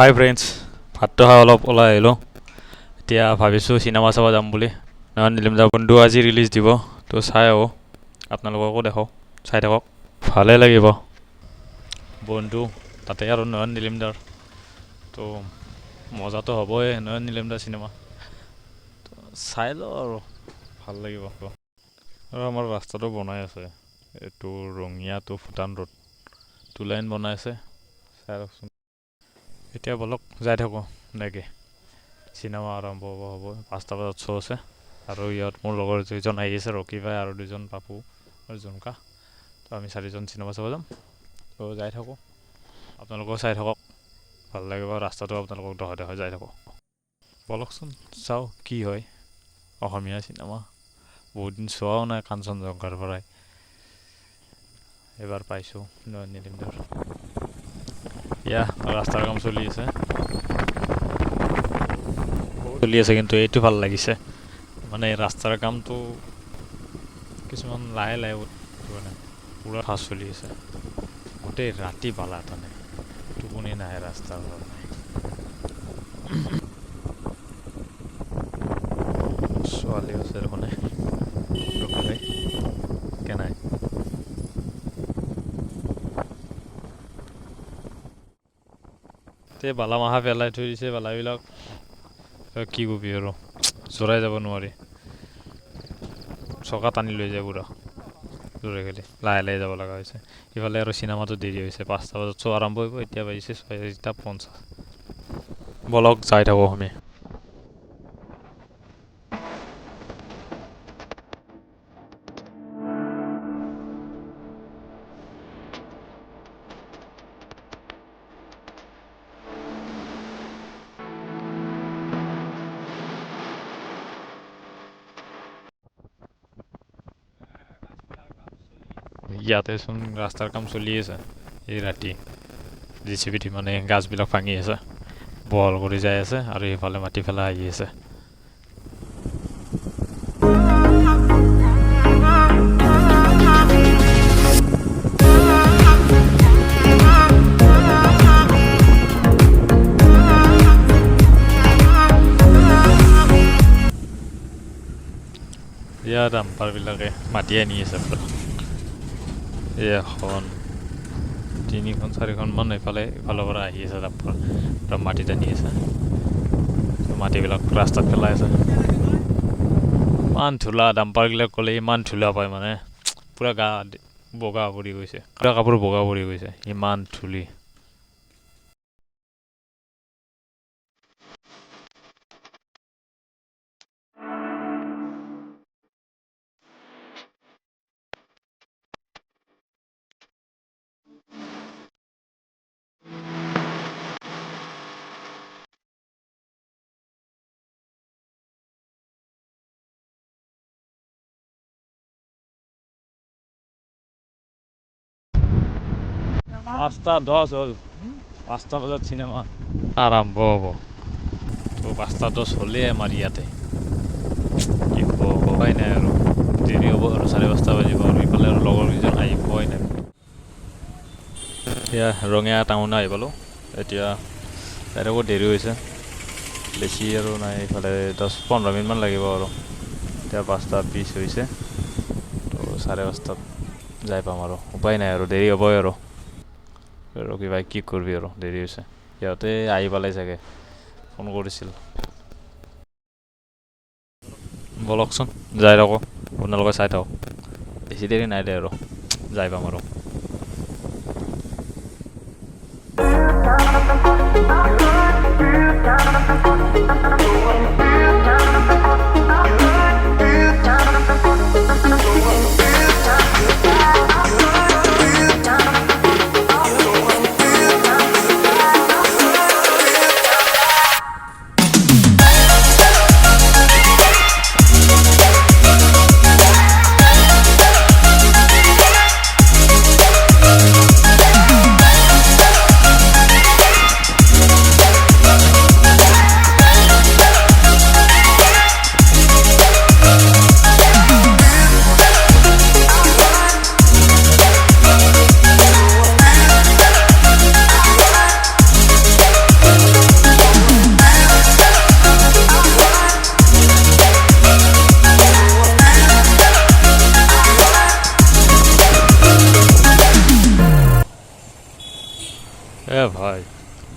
হাই friends, ভাতটো খাই অলপ ওলাই আহিলোঁ। এতিয়া ভাবিছোঁ চিনেমা চাব যাম বুলি। নয়ন নিলিমদাৰ বন্ধু আজি ৰিলিজ দিব, তো চাই আহোঁ। আপোনালোককো দেখাওঁ, চাই থাকক, ভালেই লাগিব। বন্ধু তাতে আৰু নয়ন নিলিমদাৰ, তো মজাটো হ'বই। নয়ন নিলিমদাৰ চিনেমা তো চাই লওঁ আৰু ভাল লাগিব। আৰু আমাৰ ৰাস্তাটো বনাই আছে, এইটো Rangia to Bhutan road 2 line বনাই আছে, চাই লওকচোন। এতিয়া বলক যাই থাকোঁ নেকি। চিনেমা আৰম্ভ হ'ব 5টা বজাত শ্ব' আছে। আৰু ইয়াত মোৰ লগৰ দুজন আহি আছে, ৰকি ভাই আৰু 2জন পাপু আৰু জুনকা। তো আমি 4জন চিনেমা চাব যাম। তো যাই থাকোঁ, আপোনালোকেও চাই থাকক, ভাল লাগিব। ৰাস্তাটো আপোনালোকক দেখাই যাই থাকক। বলকচোন চাওঁ কি হয়। অসমীয়া চিনেমা বহুত দিন চোৱাও নাই, কাঞ্চনজংঘাৰ পৰাই এবাৰ পাইছোঁ নয়ন নিলিমদাৰ। এয়া ৰাস্তাৰ কাম চলি আছে কিন্তু এইটো ভাল লাগিছে। মানে ৰাস্তাৰ কামটো কিছুমান লাহে লাহে মানে পূৰা ফাষ্ট চলি আছে। গোটেই ৰাতি পালা তানে টোপনি নাহে ৰাস্তাৰ কাৰণে। ছোৱালী আছে দেখোনে, ৰখি কেনাই তে বালা মাহা পেলাই থৈ দিছে। বালাবিলাক কি কবি আৰু, জৰাই যাব নোৱাৰি। চকা টানি লৈ যায় পুৰা জোৰে খেলি, লাহে লাহে যাব লগা হৈছে। ইফালে আৰু চিনেমাটো দেৰি হৈছে, 5টা বজাত শ্ব' আৰম্ভ কৰিব। এতিয়া বাজিছে 6:50। বলক যাই থাকোঁ আমি। ইয়াতে চোন ৰাস্তাৰ কাম চলি আছে। এই ৰাতি JCB মানে গাছবিলাক ভাঙি আছে, বহল কৰি যাই আছে, আৰু সেইফালে মাটি ফেলাই আহি আছে। ইয়াৰ ডাম্পাৰবিলাকে মাটি আনি আছে পুৰা। এখন 3খন 4খনমান ইফালৰ পৰা আহি আছে, ডাম্পাৰ পুৰা মাটি টানি আছে। মাটিবিলাক ৰাস্তাত পেলাই আছে। ইমান ধূলা, ডাম্পাৰবিলাক ক'লে ইমান ধূলা পায়, মানে পুৰা গা বগা পৰি গৈছে, পুৰা কাপোৰ বগা পৰি গৈছে, ইমান ধূলি। পাঁচটা 10 হ'ল, 5টা বজাত চিনেমা আৰম্ভ হ'ব। তো 5টা 10 হ'লেই আমাৰ ইয়াতে কি হ'ব, উপায় নাই আৰু দেৰি হ'ব আৰু 5:30 বাজিব। আৰু ইফালে আৰু লগৰকেইজন আহি পোৱাই নাই। এতিয়া ৰঙিয়া টাউন আহি পালোঁ। এতিয়া তাইকো দেৰি হৈছে, বেছি আৰু নাই, ইফালে 10-15 মিনিটমান লাগিব আৰু। এতিয়া 5টা 20 হৈছে, তো 5:30 যাই পাম আৰু। উপায় নাই আৰু, দেৰি হ'বই আৰু কিবা কি কৰিবি আৰু, দেৰি হৈছে। সিহঁতে আহি পালে চাগে, ফোন কৰিছিল। বলকচোন যাই থাকোঁ, আপোনালোকে চাই থাকক। বেছি দেৰি নাই দে আৰু, যাই পাম আৰু।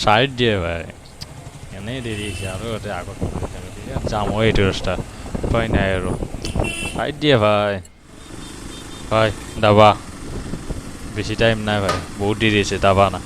ছাইড দিয়ে ভাই এনেই দেৰি হৈছে আৰু ইয়াতে আগত যামো এইটো ৰাস্তা উপায় নাই আৰু ছাইড দিয়ে ভাই ভাই দাবা বেছি টাইম নাই ভাই বহুত দেৰি হৈছে দাবা না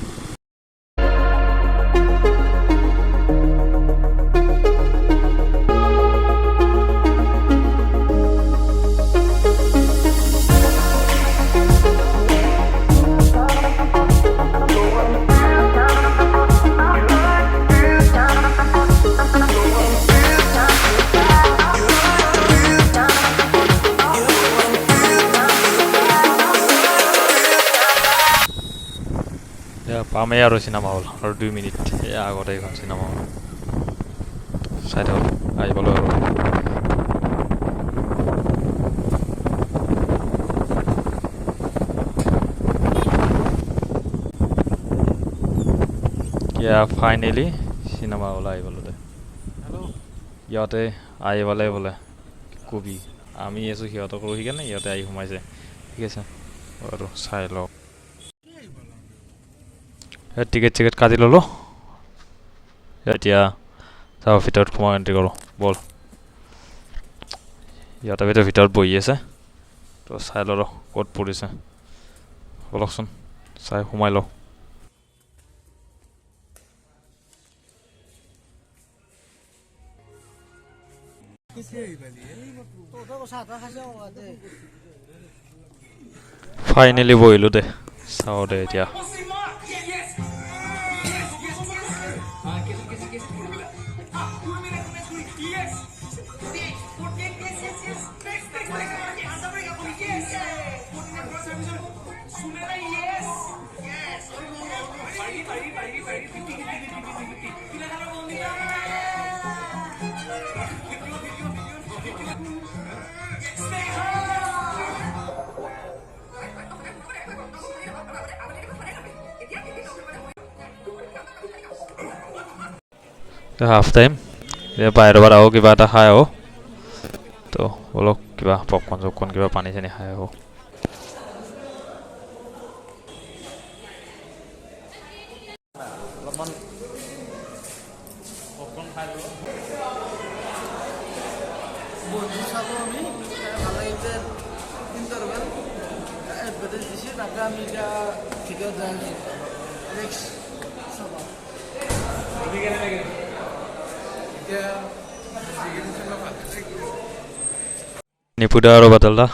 পামেই আৰু চিনেমা হল আৰু 2 মিনিট এয়া আগতে এইখন চিনেমা হল চাই থাকক আহি পালোঁ আৰু এতিয়া ফাইনেলি চিনেমা হল আহি পালোঁ দে ইয়াতে আহি পালে বোলে কবি আমি আছোঁ সিহঁতক ৰখি কেনে সিহঁতে আহি সোমাইছে ঠিক আছে আৰু চাই লওক টিকেট চিকেট কাটি ল'লোঁ এতিয়া চাওঁ ভিতৰত সোমাই এণ্ট্ৰি কৰোঁ বল সিহঁতে ভিতৰত বহি আছে তো চাই লওঁ ক'ত পৰিছে বলকচোন চাই সোমাই লওঁ ফাইনেলি বহিলোঁ দে চাওঁ দে এতিয়া হাফ টাইম এতিয়া বাহিৰৰ পৰা আহোঁ কিবা এটা খাই আহোঁ তো অলপ কিবা পপকৰ্ণ চপকৰ্ণ কিবা পানী চানী খাই আহোঁ অলপমান পপকৰ্ণ খাই লওঁ বন্ধু চাব আমি ভাল লাগিছে ইণ্টাৰভেল এডভাৰটাইজ দিছে তাকে আমি এতিয়া ভিডিঅ'ত যাই আছোঁ নেক্সট চাব নিপুদা আৰু বাদলদা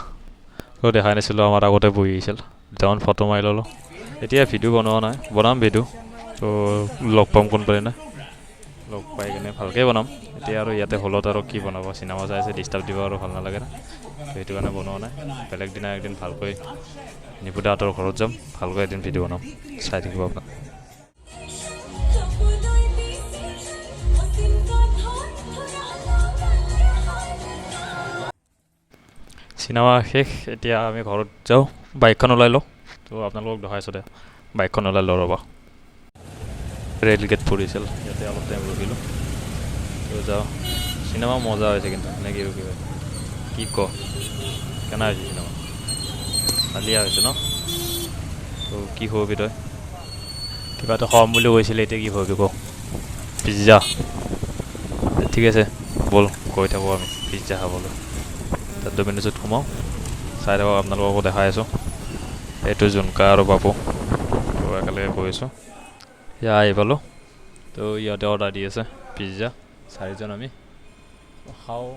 তো দেখাই নাছিলোঁ আমাৰ আগতে বহি আহিছিল যাওঁ ফটো মাৰি ল'লোঁ এতিয়া ভিডিঅ' বনোৱা নাই বনাম ভিডিঅ' তো লগ পাম কোনপানে লগ পাই কিনে ভালকৈ বনাম এতিয়া আৰু ইয়াতে হলত আৰু কি বনাব চিনেমা চাই আছে ডিষ্টাৰ্ব দিব আৰু ভাল নালাগে না সেইটো কাৰণে বনোৱা নাই বেলেগ দিনা একদিন ভালকৈ নিপুদাহঁতৰ ঘৰত যাম ভালকৈ এদিন ভিডিঅ' বনাম চাই থাকিব আপোনাক চিনেমা শেষ এতিয়া আমি ঘৰত যাওঁ বাইকখন ওলাই লওঁ তো আপোনালোকক দেখাইছোঁ দে বাইকখন ওলাই লওঁ ৰ'বা ৰেল গেট পৰিছিল ইয়াতে অলপ টাইম ৰখিলোঁ তো যাওঁ চিনেমা মজা হৈছে কিন্তু নে কি ৰখিব কি ক কেনে হৈছে চিনেমা ভালিয়া হৈছে ন তো কি হবি তই কিবা এটা খাম বুলি কৈছিলে এতিয়া কি হবি ক পিজ্জা ঠিক আছে ব'ল গৈ থাকোঁ আমি পিজ্জা খাবলৈ তাত ডমিন'জত সোমাওঁ চাই থাকক আপোনালোককো দেখাই আছোঁ এইটো জোনকা আৰু বাবু তো একেলগে গৈ আছোঁ ইয়া আহি পালোঁ তো ইহঁতে অৰ্ডাৰ দি আছে পিজ্জা 4জন আমি খাওঁ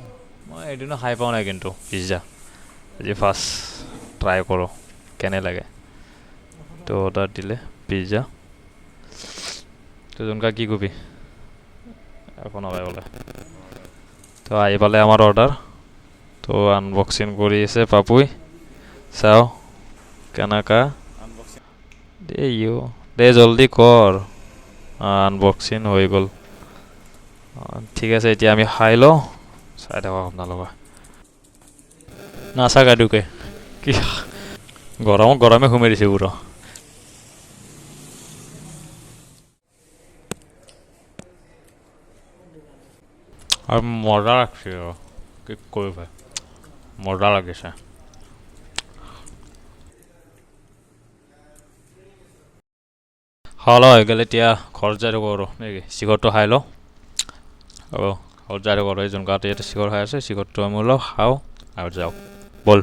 মই এদিনো খাই পোৱা নাই কিন্তু পিজ্জা আজি ফাৰ্ষ্ট ট্ৰাই কৰোঁ কেনে লাগে তো অৰ্ডাৰ দিলে পিজ্জা তো জোনকা কি কবি একো নকয় বোলে তো আহি পালে আমাৰ অৰ্ডাৰ তো আনবক্সিং কৰি আছে পাপুই চাওঁ কেনেকা দে জলদি কৰ আনবক্সিং হৈ গ'ল ঠিক আছে এতিয়া আমি খাই লওঁ চাই থাকক আপোনালোকে নাচাক আদুকে কি গৰমে সোমাই দিছে পুৰা আৰু মজা লাগছে কি কৰিব মজা লাগিছে খাওয়া দাওয়া হয়ে গেলে এতিয়া ঘৰত যাই থাকোঁ আৰু নেকি চিগৰটো খাই লওঁ আৰু ঘৰত যাই থাকোঁ আৰু এই যোন গাঁৱতে ইয়াতে চিগৰ খাই আছে চিগৰটো আমি অলপ খাওঁ আৰু যাওঁ ব'ল